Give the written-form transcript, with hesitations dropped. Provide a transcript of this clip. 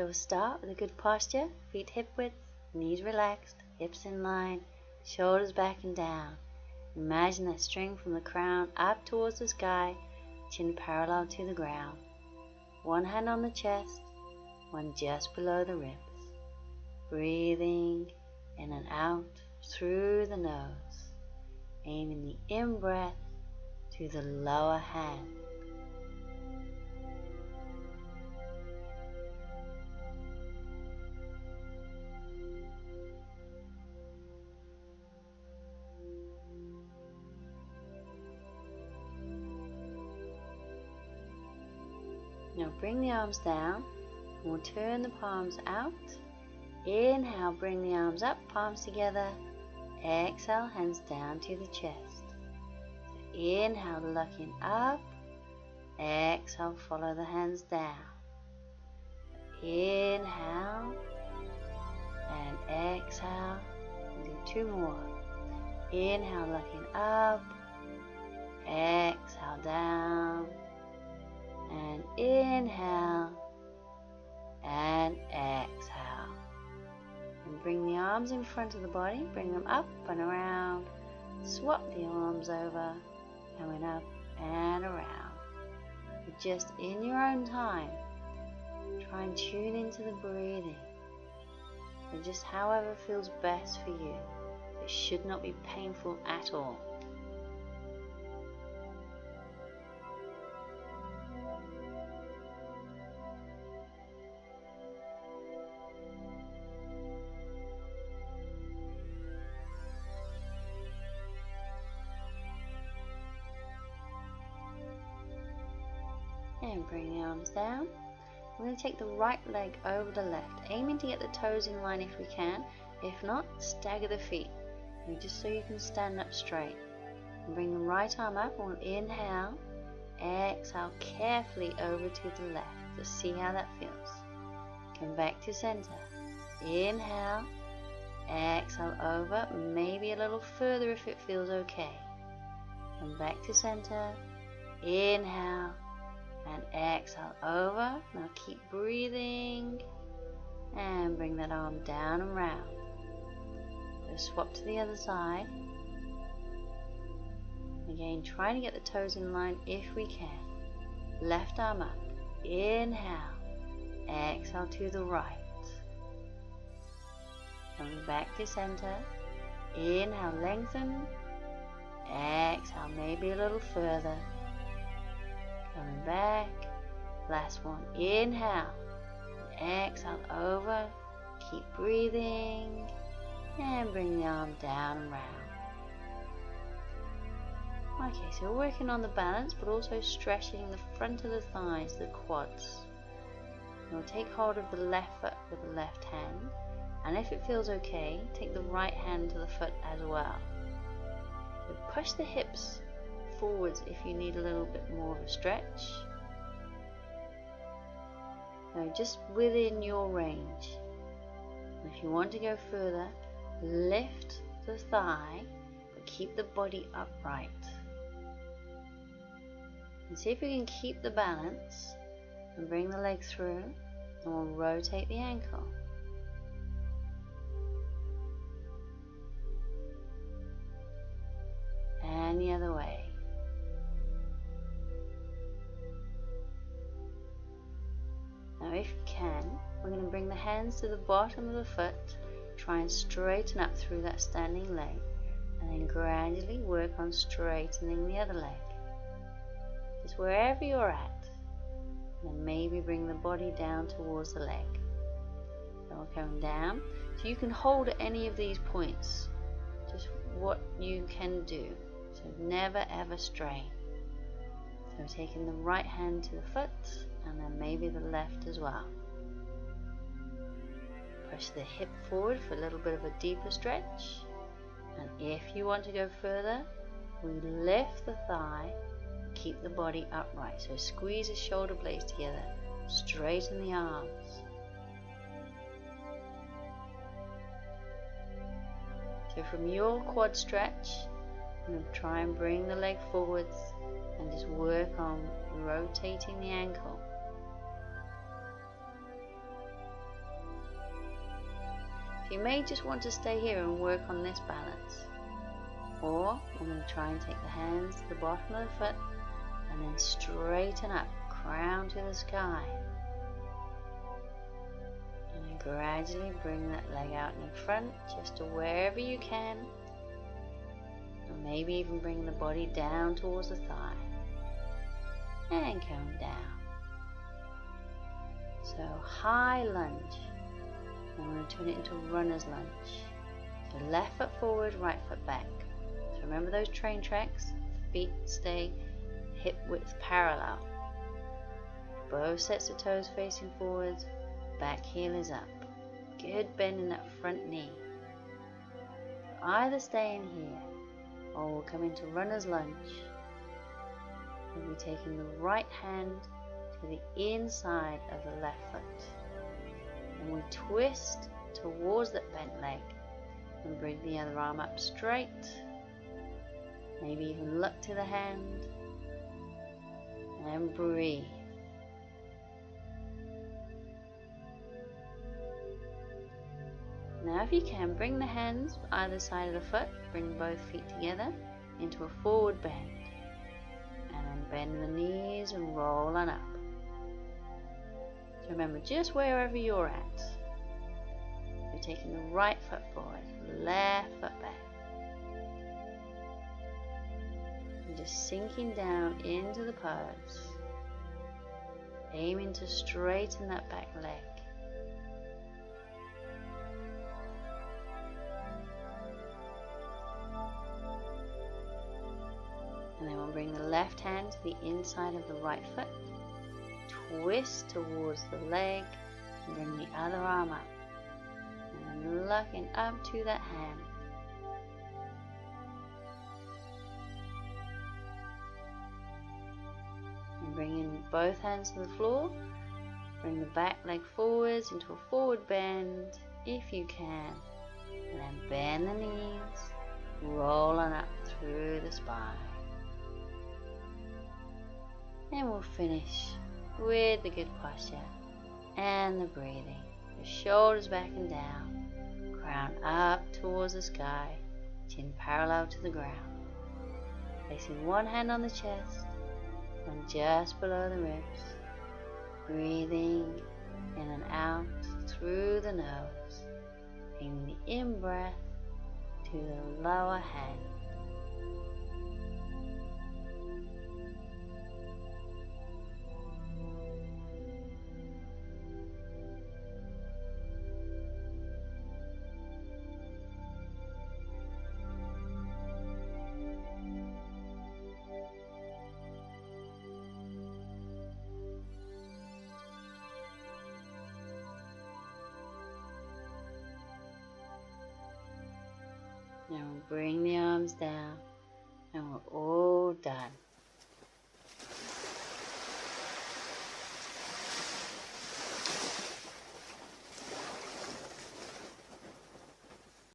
So we'll start with a good posture, feet hip width, knees relaxed, hips in line, shoulders back and down. Imagine that string from the crown up towards the sky, chin parallel to the ground. One hand on the chest, one just below the ribs. Breathing in and out through the nose. Aiming the in-breath to the lower hand. Now bring the arms down, and we'll turn the palms out. Inhale, bring the arms up, palms together. Exhale, hands down to the chest. So inhale, looking up. Exhale, follow the hands down. Inhale and exhale. And do two more. Inhale, looking up. Exhale, down. And inhale and exhale. And bring the arms in front of the body, bring them up and around. Swap the arms over, coming up and around. But just in your own time, try and tune into the breathing. And just however feels best for you. It should not be painful at all. And bring the arms down. We're going to take the right leg over the left, aiming to get the toes in line if we can. If not, stagger the feet, and just so you can stand up straight. And bring the right arm up. We'll inhale, exhale carefully over to the left. Just see how that feels. Come back to center. Inhale, exhale over, maybe a little further if it feels okay. Come back to center. Inhale. And exhale over. Now keep breathing and bring that arm down and round. So swap to the other side. Again, trying to get the toes in line if we can. Left arm up. Inhale. Exhale to the right. Coming back to center. Inhale, lengthen. Exhale, maybe a little further. Coming back. Last one. Inhale. Exhale over. Keep breathing. And bring the arm down and round. Okay, so we're working on the balance, but also stretching the front of the thighs, the quads. We'll take hold of the left foot with the left hand. And if it feels okay, take the right hand to the foot as well. So push the hips forwards if you need a little bit more of a stretch. Now just within your range. If you want to go further, lift the thigh, but keep the body upright. And see if you can keep the balance and bring the leg through, and we'll rotate the ankle. And the other way. Now if you can, we're going to bring the hands to the bottom of the foot, try and straighten up through that standing leg, and then gradually work on straightening the other leg. Just wherever you're at, and then maybe bring the body down towards the leg. So we're coming down, so you can hold at any of these points, just what you can do, so never ever strain. So taking the right hand to the foot, and then maybe the left as well. Push the hip forward for a little bit of a deeper stretch, and if you want to go further, we lift the thigh, keep the body upright. So squeeze the shoulder blades together, straighten the arms. So from your quad stretch, I'm going to try and bring the leg forwards and just work on rotating the ankle. you may just want to stay here and work on this balance. Or I'm going to try and take the hands to the bottom of the foot and then straighten up, crown to the sky. And then gradually bring that leg out in front, just to wherever you can. Or maybe even bring the body down towards the thigh. And come down. So high lunge. I'm going to turn it into runner's lunge. So left foot forward, right foot back. So remember those train tracks? Feet stay hip width parallel. Both sets of toes facing forwards, back heel is up. Good bend in that front knee. Either stay in here or we'll come into runner's lunge. We'll be taking the right hand to the inside of the left foot. And we twist towards that bent leg and bring the other arm up straight. Maybe even look to the hand and breathe. Now if you can, bring the hands either side of the foot, bring both feet together into a forward bend. And then bend the knees and roll on up. So remember, just wherever you're at. You're taking the right foot forward, left foot back. And just sinking down into the pose. Aiming to straighten that back leg. And then we'll bring the left hand to the inside of the right foot. Twist towards the leg and bring the other arm up. And then looking up to that hand. And bring in both hands to the floor. Bring the back leg forwards into a forward bend if you can. And then bend the knees, roll on up through the spine. And we'll finish with the good posture and the breathing. The shoulders back and down, crown up towards the sky, chin parallel to the ground. Placing one hand on the chest and just below the ribs. Breathing in and out through the nose. Bringing the in-breath to the lower hand. Now we'll bring the arms down and we're all done.